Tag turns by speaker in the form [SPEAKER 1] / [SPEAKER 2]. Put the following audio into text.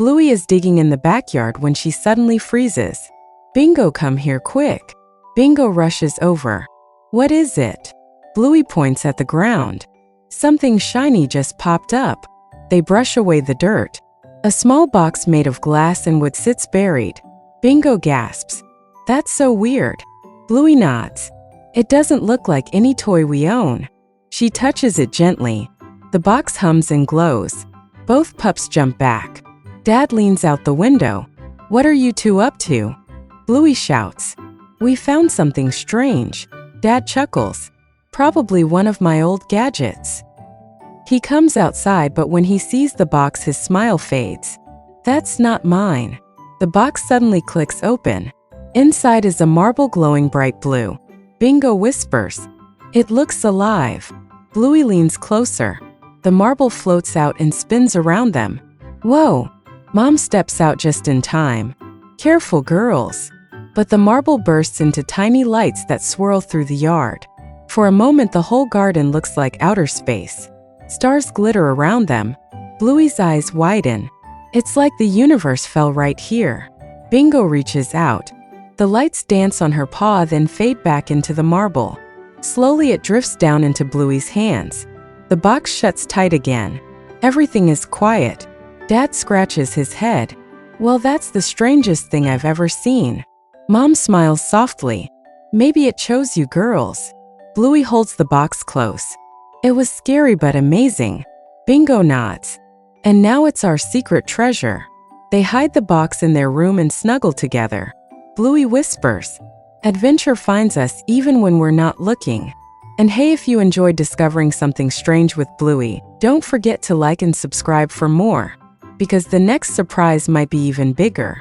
[SPEAKER 1] Bluey is digging in the backyard when she suddenly freezes. Bingo, come here quick. Bingo rushes over. What is it? Bluey points at the ground. Something shiny just popped up. They brush away the dirt. A small box made of glass and wood sits buried. Bingo gasps. That's so weird. Bluey nods. It doesn't look like any toy we own. She touches it gently. The box hums and glows. Both pups jump back. Dad leans out the window. What are you two up to? Bluey shouts. We found something strange. Dad chuckles. Probably one of my old gadgets. He comes outside, but when he sees the box, his smile fades. That's not mine. The box suddenly clicks open. Inside is a marble glowing bright blue. Bingo whispers. It looks alive. Bluey leans closer. The marble floats out and spins around them. Whoa! Mom steps out just in time. Careful, girls. But the marble bursts into tiny lights that swirl through the yard. For a moment, the whole garden looks like outer space. Stars glitter around them. Bluey's eyes widen. It's like the universe fell right here. Bingo reaches out. The lights dance on her paw, then fade back into the marble. Slowly, it drifts down into Bluey's hands. The box shuts tight again. Everything is quiet. Dad scratches his head. Well, that's the strangest thing I've ever seen. Mom smiles softly. Maybe it chose you girls. Bluey holds the box close. It was scary but amazing. Bingo nods. And now it's our secret treasure. They hide the box in their room and snuggle together. Bluey whispers. Adventure finds us even when we're not looking. And hey, if you enjoyed discovering something strange with Bluey, don't forget to like and subscribe for more, because the next surprise might be even bigger.